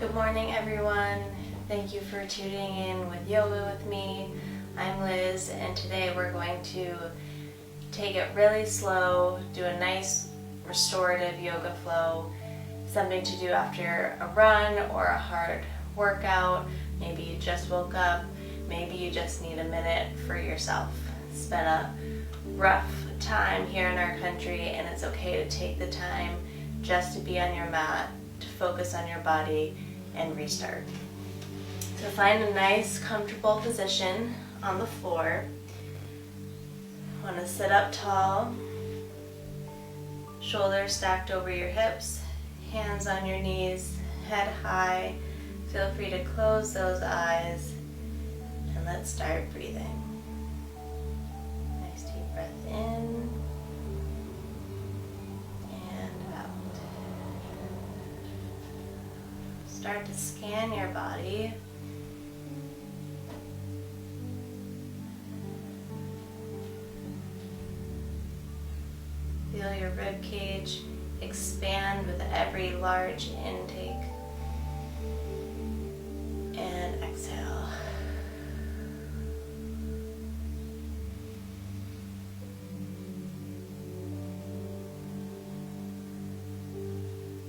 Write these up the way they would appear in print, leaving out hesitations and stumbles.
Good morning, everyone. Thank you for tuning in with yoga with me. I'm Liz, and today we're going to take it really slow, do a nice restorative yoga flow, something to do after a run or a hard workout. Maybe you just woke up, maybe you just need a minute for yourself. It's been a rough time here in our country, and it's okay to take the time just to be on your mat, to focus on your body and restart. So find a nice, comfortable position on the floor. Want to sit up tall, shoulders stacked over your hips, hands on your knees, head high. Feel free to close those eyes, and let's start breathing. Nice deep breath in and out. Start to scan your body. Feel your rib cage expand with every large intake and exhale.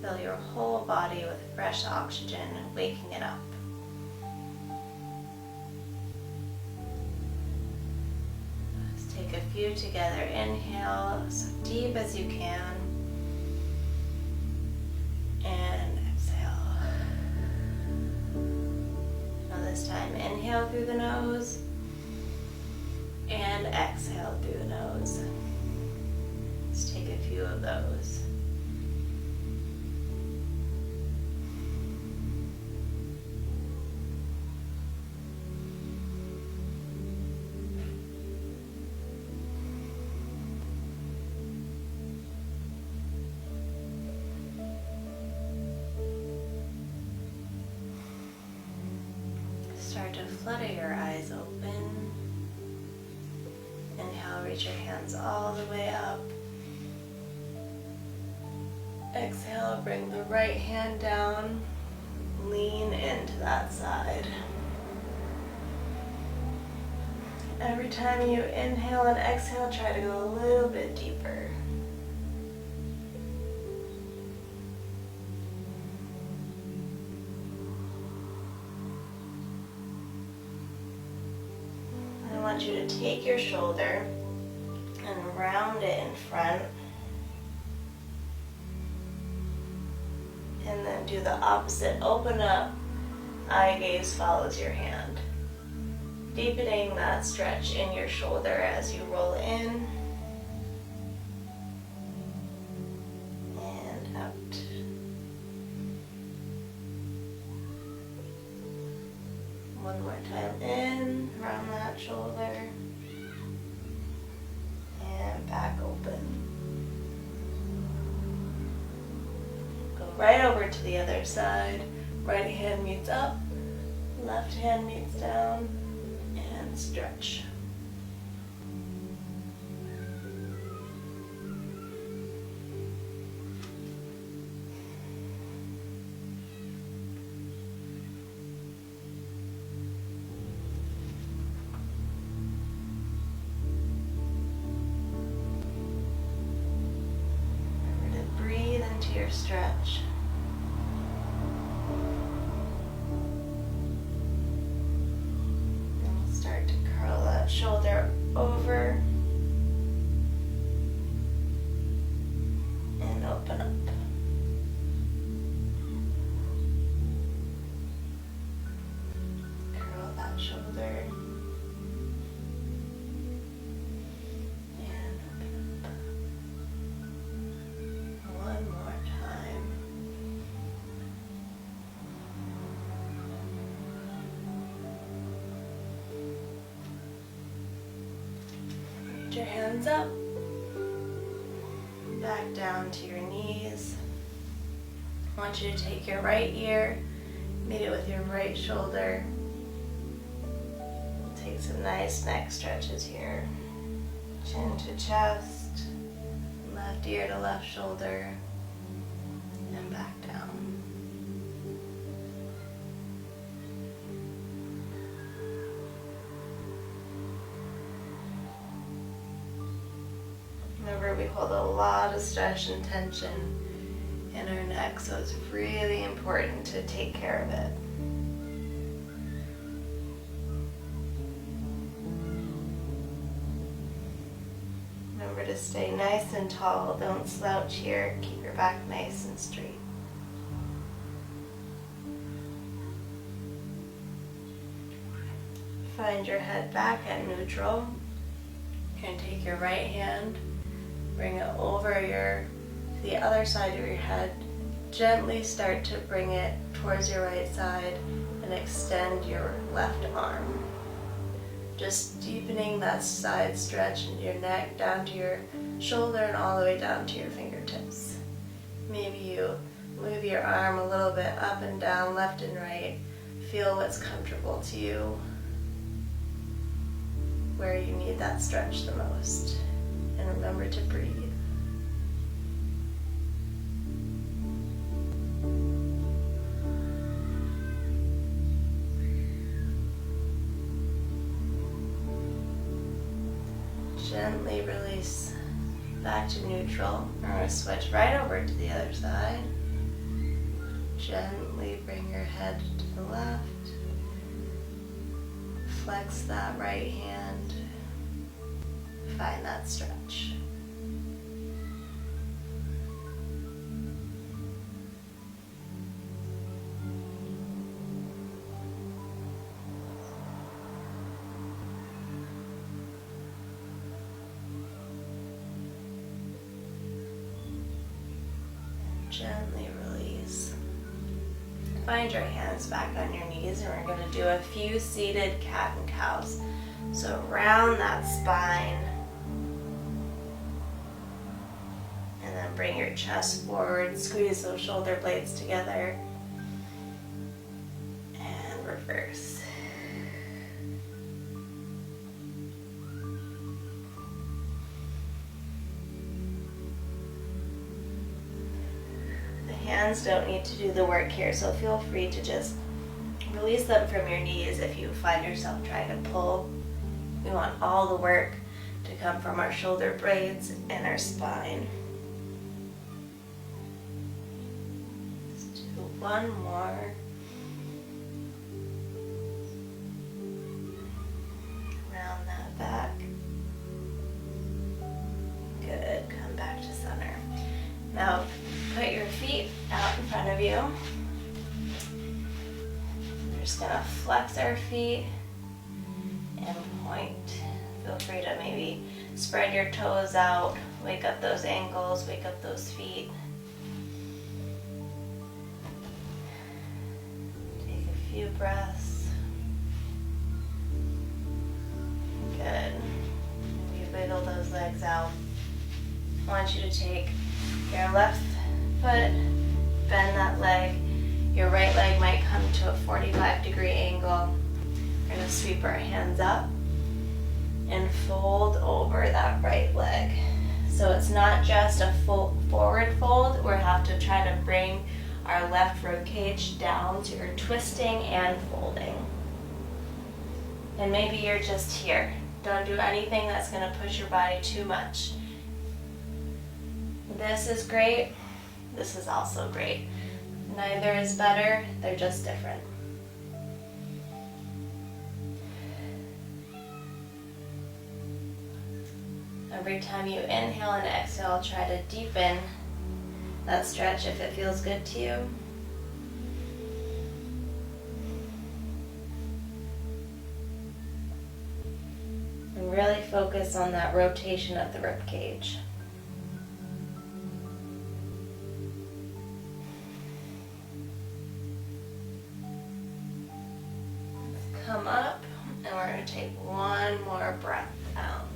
Fill your whole body with fresh oxygen, waking it up. Let's take a few together. Inhale as deep as you can. And exhale. Now this time, inhale through the nose and exhale through the nose. Let's take a few of those. Start to flutter your eyes open. Inhale, reach your hands all the way up. Exhale, bring the right hand down. Lean into that side. Every time you inhale and exhale, try to go a little bit deeper. I want you to take your shoulder and round it in front, and then do the opposite. Open up, eye gaze follows your hand. Deepening that stretch in your shoulder as you roll in and out. One more time in, round that shoulder, and back open. Go right over to the other side. Right hand meets up, left hand meets down, and stretch. Your stretch. And we'll start to curl that shoulder over and open up. Curl that shoulder and open up. One more. Your hands up, back down to your knees. I want you to take your right ear, meet it with your right shoulder. Take some nice neck stretches here. Chin to chest, left ear to left shoulder, and back down. hold a lot of stress and tension in our neck, so it's really important to take care of it. Remember to stay nice and tall. Don't slouch here. Keep your back nice and straight. Find your head back at neutral. You're going to take your right hand, bring it over the other side of your head. Gently start to bring it towards your right side and extend your left arm. Just deepening that side stretch into your neck, down to your shoulder and all the way down to your fingertips. Maybe you move your arm a little bit up and down, left and right. Feel what's comfortable to you, where you need that stretch the most. And remember to breathe. Gently release back to neutral. We're going to switch right over to the other side. Gently bring your head to the left. Flex that right hand. Find that stretch. Gently release. Find your hands back on your knees, and we're going to do a few seated cat and cows. So round that spine, and then bring your chest forward, squeeze those shoulder blades together, and reverse. Hands don't need to do the work here, so feel free to just release them from your knees if you find yourself trying to pull. We want all the work to come from our shoulder blades and our spine. Let's do one more. Round that back. Good. Come back to center. Now put your feet out in front of you. We're just going to flex our feet and point. Feel free to maybe spread your toes out, wake up those ankles, wake up those feet. Take a few breaths. Good. Maybe wiggle those legs out. I want you to take your left foot, bend that leg. Your right leg might come to a 45-degree angle. We're going to sweep our hands up and fold over that right leg. So it's not just a full forward fold. We have to try to bring our left rib cage down, so you're twisting and folding. And maybe you're just here. Don't do anything that's going to push your body too much. This is great. This is also great. Neither is better. They're just different. Every time you inhale and exhale, try to deepen that stretch if it feels good to you. And really focus on that rotation of the rib cage. Come up, and we're going to take one more breath out.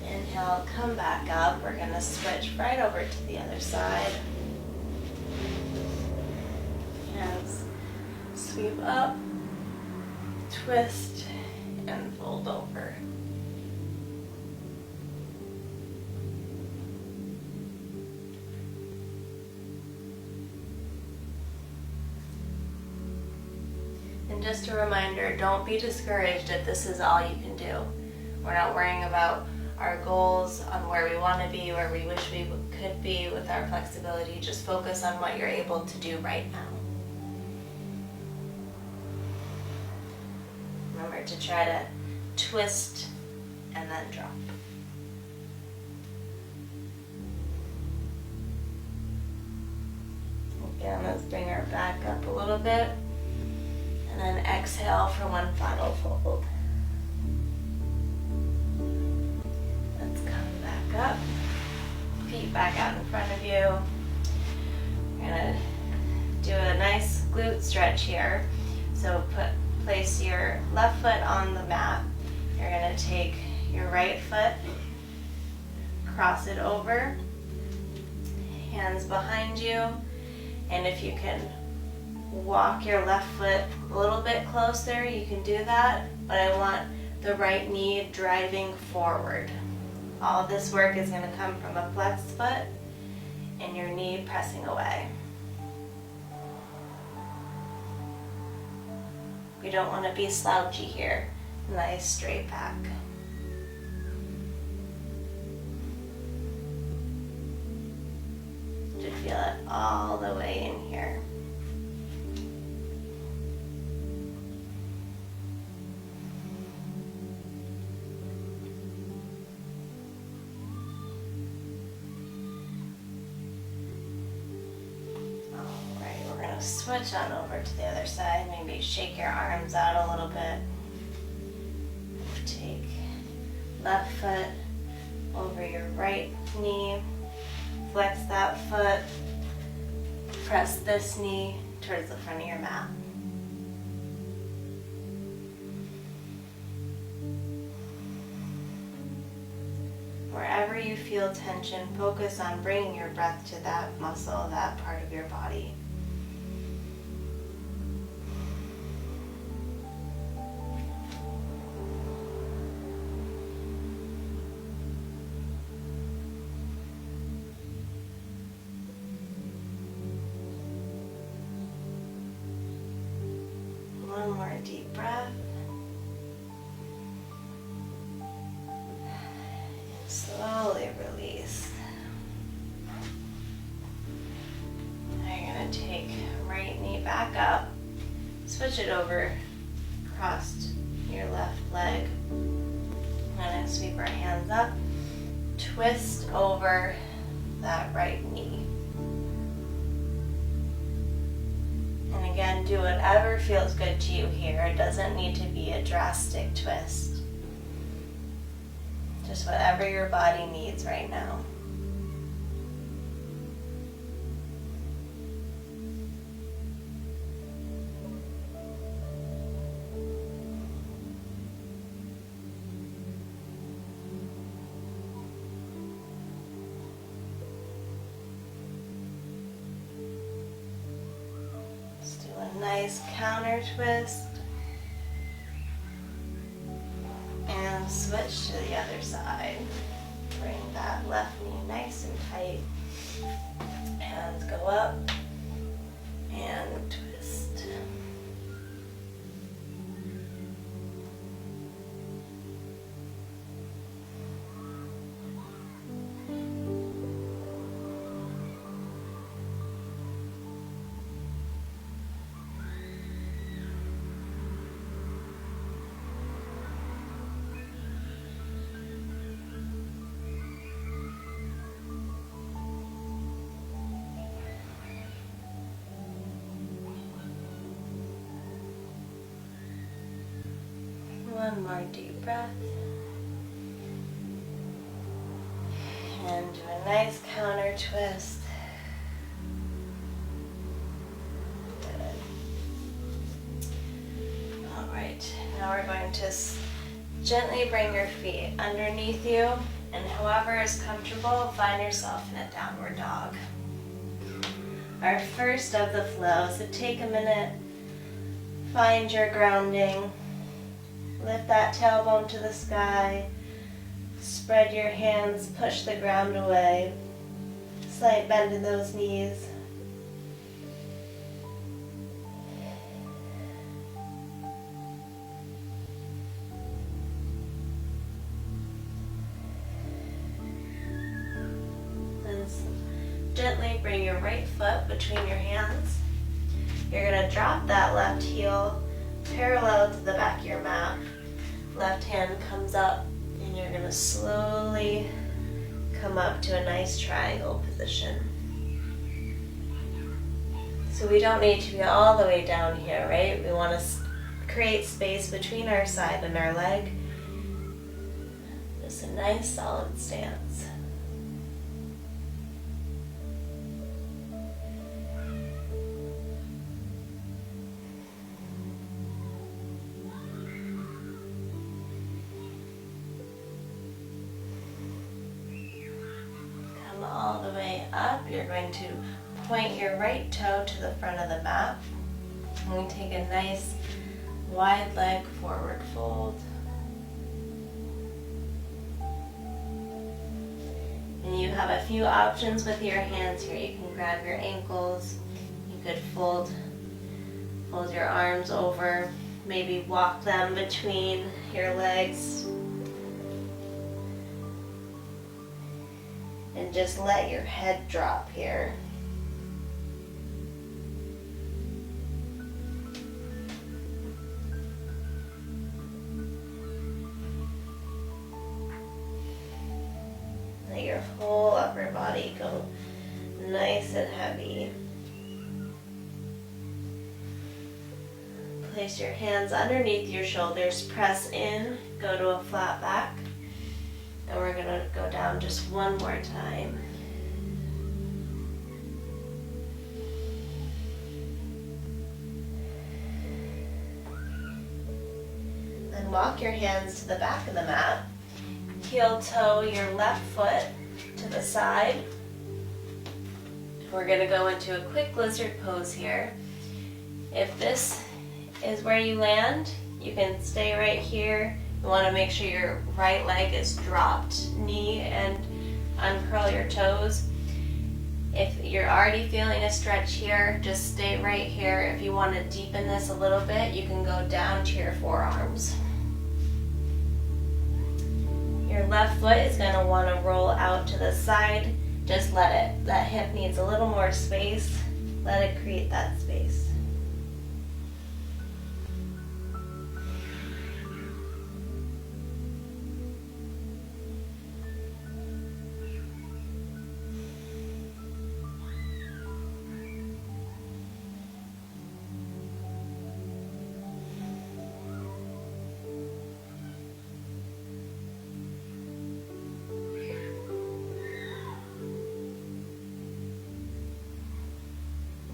Inhale, come back up. We're going to switch right over to the other side. Hands sweep up, twist, and fold over. And just a reminder, don't be discouraged if this is all you can do. We're not worrying about our goals, on where we want to be, where we wish we could be with our flexibility. Just focus on what you're able to do right now. Remember to try to twist and then drop. Again, let's bring our back up a little bit. And then exhale for one final fold. Let's come back up. Feet back out in front of you. We're going to do a nice glute stretch here. So place your left foot on the mat. You're going to take your right foot, cross it over, hands behind you, and if you can walk your left foot a little bit closer, you can do that, but I want the right knee driving forward. All of this work is going to come from a flexed foot and your knee pressing away. We don't want to be slouchy here. Nice straight back. Should feel it all the way in here. Switch on over to the other side. Maybe shake your arms out a little bit. Take left foot over your right knee. Flex that foot. Press this knee towards the front of your mat. Wherever you feel tension, focus on bringing your breath to that muscle, that part of your body. One more deep breath. And slowly release. Now you're going to take right knee back up. Switch it over across your left leg. I'm going to sweep our hands up. Twist over that right knee. And again, do whatever feels good to you here. It doesn't need to be a drastic twist. Just whatever your body needs right now. Nice counter twist and switch to the other side. Bring that left knee nice and tight. Hands go up and twist. One more deep breath. And do a nice counter twist. Good. All right, now we're going to gently bring your feet underneath you, and however is comfortable, find yourself in a downward dog. Our first of the flow, so take a minute, find your grounding. Lift that tailbone to the sky. Spread your hands, push the ground away. Slight bend in those knees. gently bring your right foot between your hands. You're going to drop that left heel parallel to the back of your mat. Left hand comes up and you're going to slowly come up to a nice triangle position. So we don't need to be all the way down here, right? We want to create space between our side and our leg. Just a nice solid stance. Come all the way up. You're going to point your right toe to the front of the mat. And we take a nice wide leg forward fold. And you have a few options with your hands here. You can grab your ankles. You could fold your arms over. Maybe walk them between your legs. And just let your head drop here. Let your whole upper body go nice and heavy. Place your hands underneath your shoulders, press in, go to a flat back. And we're going to go down just one more time. Then walk your hands to the back of the mat. Heel toe your left foot to the side. We're going to go into a quick lizard pose here. If this is where you land, you can stay right here. You want to make sure your right leg is dropped, knee, and uncurl your toes. If you're already feeling a stretch here, just stay right here. If you want to deepen this a little bit, you can go down to your forearms. Your left foot is going to want to roll out to the side. Just let it. That hip needs a little more space. Let it create that space.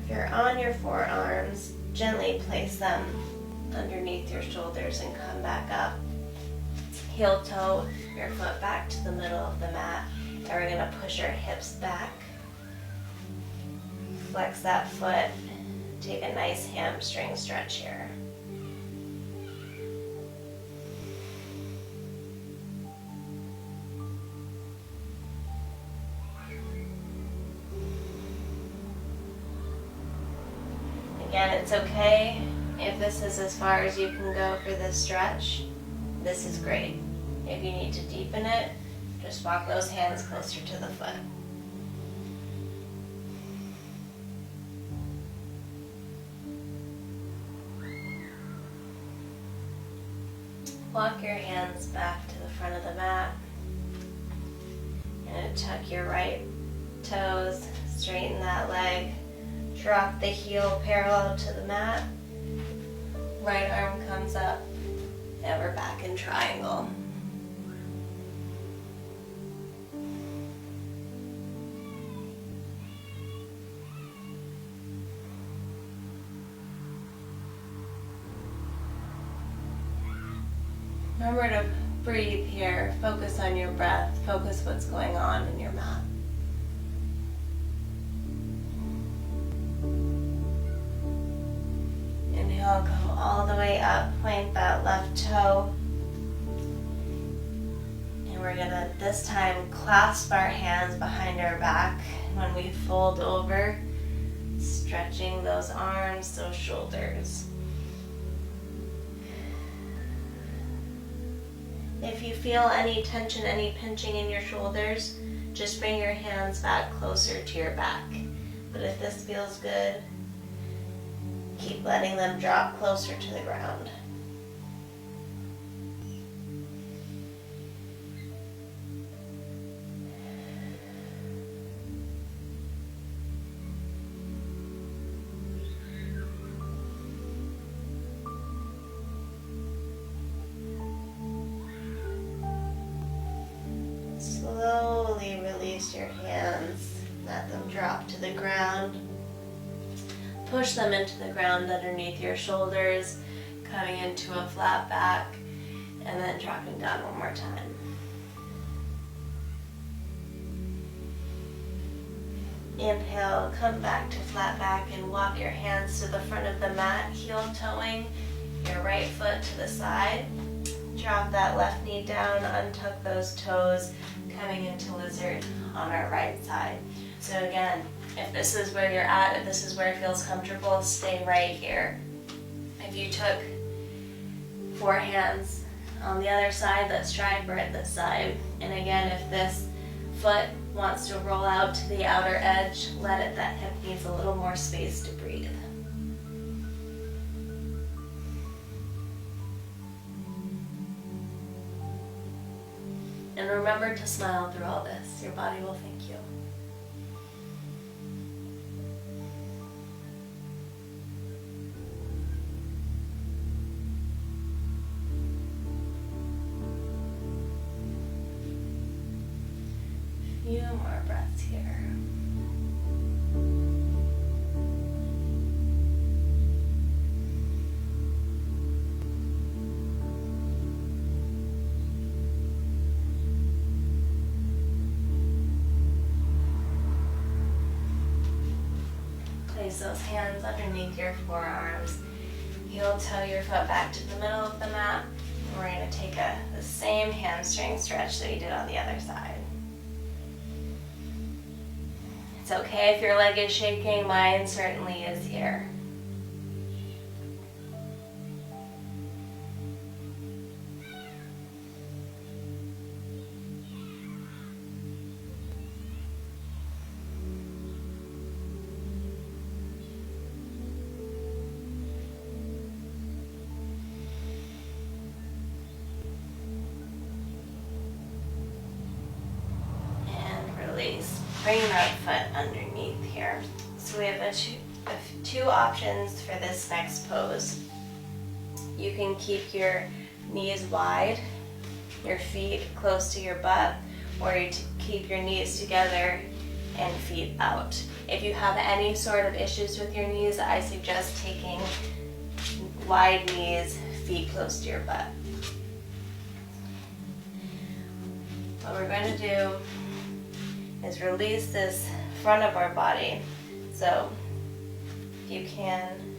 If you're on your forearms, gently place them underneath your shoulders and come back up. Heel toe your foot back to the middle of the mat. And we're going to push our hips back. Flex that foot. Take a nice hamstring stretch here. Again, it's okay if this is as far as you can go for this stretch. This is great. If you need to deepen it, just walk those hands closer to the foot. Walk your hands back to the front of the mat. And tuck your right toes, straighten that leg. Drop the heel parallel to the mat. Right arm comes up, and we're back in triangle. Remember to breathe here. Focus on your breath. Focus what's going on in your mat. Inhale, come all the way up, point that left toe. And we're gonna, this time, clasp our hands behind our back when we fold over, stretching those arms, those shoulders. If you feel any tension, any pinching in your shoulders, just bring your hands back closer to your back. But if this feels good, keep letting them drop closer to the ground. Slowly release your hands, let them drop to the ground. Push them into the ground underneath your shoulders, coming into a flat back, and then dropping down one more time. Inhale, come back to flat back and walk your hands to the front of the mat, heel toeing your right foot to the side. Drop that left knee down, untuck those toes, coming into lizard on our right side. So again, if this is where you're at, if this is where it feels comfortable, stay right here. If you took 4 hands on the other side, let's try for it this side. And again, if this foot wants to roll out to the outer edge, let it. That hip needs a little more space to breathe. And remember to smile through all this. Your body will thank you. Few more breaths here. Place those hands underneath your forearms. Heel toe your foot back to the middle of the mat. And we're going to take the same hamstring stretch that we did on the other side. It's okay if your leg is shaking, mine certainly is here. And release. Bring that foot underneath here. So we have two options for this next pose. You can keep your knees wide, your feet close to your butt, or you keep your knees together and feet out. If you have any sort of issues with your knees, I suggest taking wide knees, feet close to your butt. What we're going to do is release this front of our body. So if you can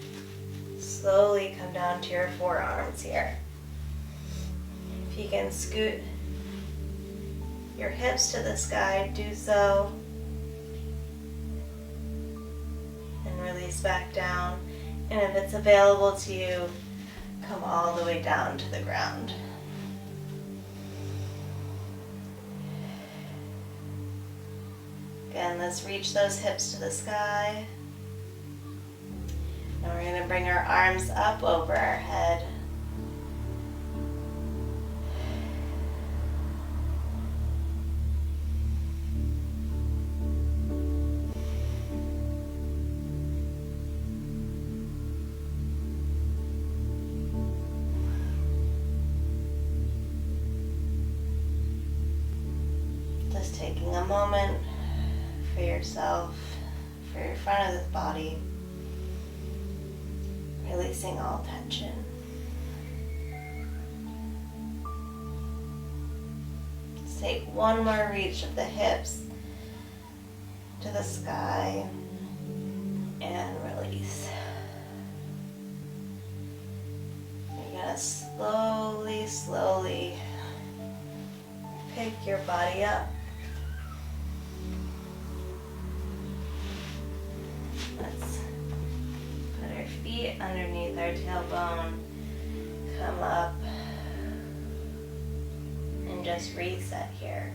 slowly come down to your forearms here. If you can scoot your hips to the sky, do so. And release back down. And if it's available to you, come all the way down to the ground. Again, let's reach those hips to the sky. And we're going to bring our arms up over our head. Just taking a moment for yourself, for your front of the body, releasing all tension. Let's take one more reach of the hips to the sky and release. You're gonna slowly pick your body up. Let's put our feet underneath our tailbone, come up, and just reset here.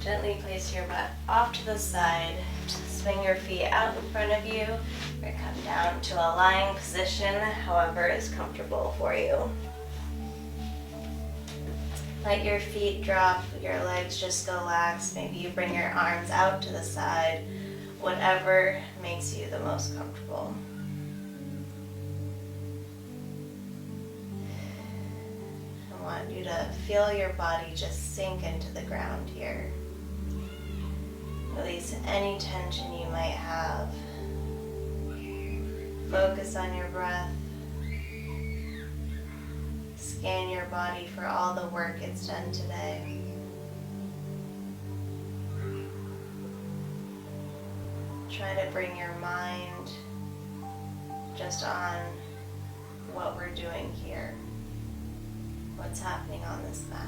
Gently place your butt off to the side. Swing your feet out in front of you. Or come down to a lying position, however is comfortable for you. Let your feet drop, your legs just go lax. Maybe you bring your arms out to the side, whatever makes you the most comfortable. I want you to feel your body just sink into the ground here. Release any tension you might have. Focus on your breath. Scan your body for all the work it's done today. Try to bring your mind just on what we're doing here, what's happening on this mat,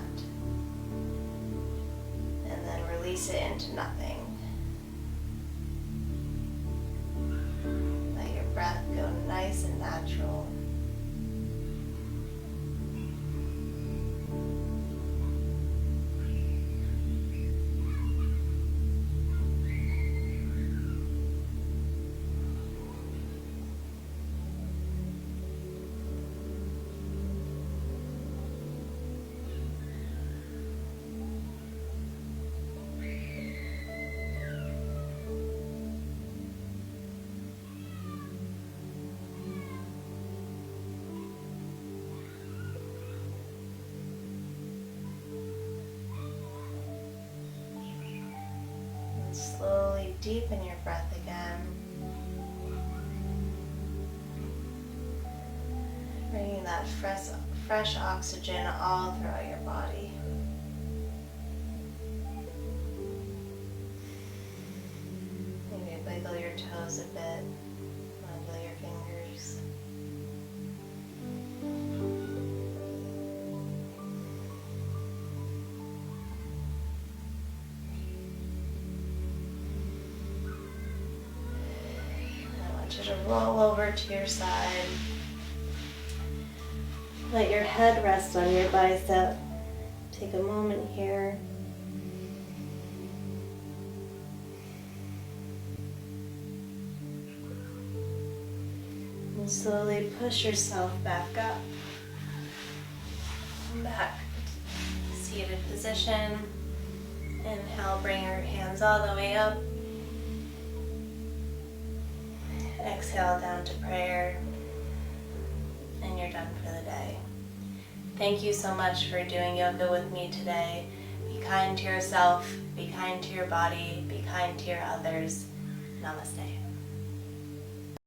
and then release it into nothing. Let your breath go nice and natural. Slowly deepen your breath again. Bringing that fresh oxygen all throughout your body. Maybe wiggle your toes a bit, wiggle your fingers. To roll over to your side. Let your head rest on your bicep. Take a moment here. And slowly push yourself back up. Back to seated position. Inhale, bring your hands all the way up. Exhale down to prayer, and you're done for the day. Thank you so much for doing yoga with me today. Be kind to yourself, be kind to your body, be kind to your others. Namaste.